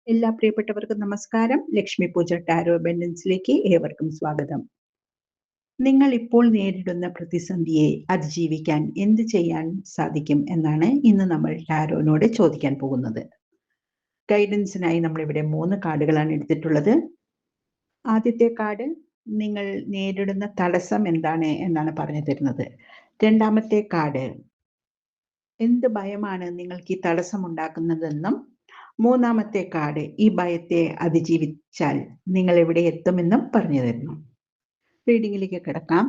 എല്ലാ പ്രിയപ്പെട്ടവർക്കും നമസ്കാരം. ലക്ഷ്മി പൂജ ടാരോ അബൻഡൻസിലേക്ക് ഏവർക്കും സ്വാഗതം. നിങ്ങൾ ഇപ്പോൾ നേരിടുന്ന പ്രതിസന്ധിയെ അതിജീവിക്കാൻ എന്ത് ചെയ്യാൻ സാധിക്കും എന്നാണ് ഇന്ന് നമ്മൾ ടാരോനോട് ചോദിക്കാൻ പോകുന്നത്. ഗൈഡൻസിനായി നമ്മളിവിടെ 3 കാർഡുകളാണ് എടുത്തിട്ടുള്ളത്. ആദ്യത്തെ കാർഡ് നിങ്ങൾ നേരിടുന്ന തടസ്സം എന്താണ് എന്നാണ് പറഞ്ഞു തരുന്നത്. രണ്ടാമത്തെ കാർഡ് എന്ത് ഭയമാണ് നിങ്ങൾക്ക് ഈ തടസ്സം ഉണ്ടാക്കുന്നതെന്നും മൂന്നാമത്തെ കാർഡ് ഈ ഭയത്തെ അതിജീവിച്ചാൽ നിങ്ങൾ എവിടെ എത്തുമെന്നും പറഞ്ഞു തരുന്നു. റീഡിങ്ങിലേക്ക് കിടക്കാം.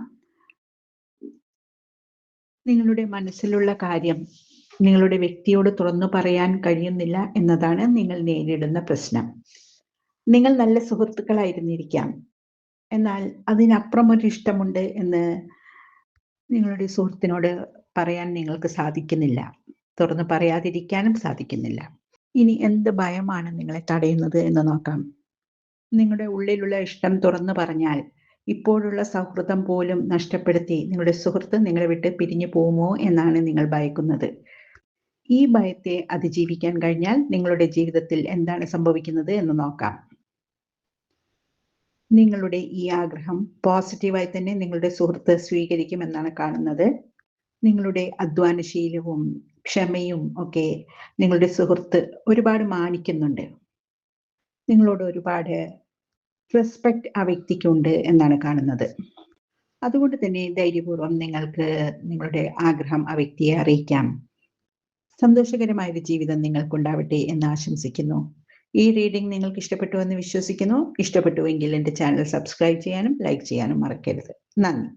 നിങ്ങളുടെ മനസ്സിലുള്ള കാര്യം നിങ്ങളുടെ വ്യക്തിയോട് തുറന്നു പറയാൻ കഴിയുന്നില്ല എന്നതാണ് നിങ്ങൾ നേരിടുന്ന പ്രശ്നം. നിങ്ങൾ നല്ല സുഹൃത്തുക്കളായിരുന്നിരിക്കാം, എന്നാൽ അതിനപ്പുറം ഒരു ഇഷ്ടമുണ്ട് എന്ന് നിങ്ങളുടെ സുഹൃത്തിനോട് പറയാൻ നിങ്ങൾക്ക് സാധിക്കുന്നില്ല. തുറന്നു പറയാതിരിക്കാനും സാധിക്കുന്നില്ല. ഇനി എന്ത് ഭയമാണ് നിങ്ങളെ തടയുന്നത് എന്ന് നോക്കാം. നിങ്ങളുടെ ഉള്ളിലുള്ള ഇഷ്ടം തുറന്നു പറഞ്ഞാൽ ഇപ്പോഴുള്ള സൗഹൃദം പോലും നഷ്ടപ്പെടുത്തി നിങ്ങളുടെ സുഹൃത്ത് നിങ്ങളെ വിട്ട് പിരിഞ്ഞു പോകുമോ എന്നാണ് നിങ്ങൾ ഭയക്കുന്നത്. ഈ ഭയത്തെ അതിജീവിക്കാൻ കഴിഞ്ഞാൽ നിങ്ങളുടെ ജീവിതത്തിൽ എന്താണ് സംഭവിക്കുന്നത് എന്ന് നോക്കാം. നിങ്ങളുടെ ഈ ആഗ്രഹം പോസിറ്റീവായി തന്നെ നിങ്ങളുടെ സുഹൃത്ത് സ്വീകരിക്കുമെന്നാണ് കാണുന്നത്. നിങ്ങളുടെ അധ്വാനശീലവും ക്ഷമയും ഒക്കെ നിങ്ങളുടെ സുഹൃത്ത് ഒരുപാട് മാനിക്കുന്നുണ്ട്. നിങ്ങളോട് ഒരുപാട് റെസ്പെക്റ്റ് ആ വ്യക്തിക്കുണ്ട് എന്നാണ് കാണുന്നത്. അതുകൊണ്ട് തന്നെ ധൈര്യപൂർവ്വം നിങ്ങൾക്ക് നിങ്ങളുടെ ആഗ്രഹം ആ വ്യക്തിയെ അറിയിക്കാം. സന്തോഷകരമായ ഒരു ജീവിതം നിങ്ങൾക്കുണ്ടാവട്ടെ എന്ന് ആശംസിക്കുന്നു. ഈ റീഡിംഗ് നിങ്ങൾക്ക് ഇഷ്ടപ്പെട്ടു എന്ന് വിശ്വസിക്കുന്നു. ഇഷ്ടപ്പെട്ടുവെങ്കിൽ എൻ്റെ ചാനൽ സബ്സ്ക്രൈബ് ചെയ്യാനും ലൈക്ക് ചെയ്യാനും മറക്കരുത്. നന്ദി.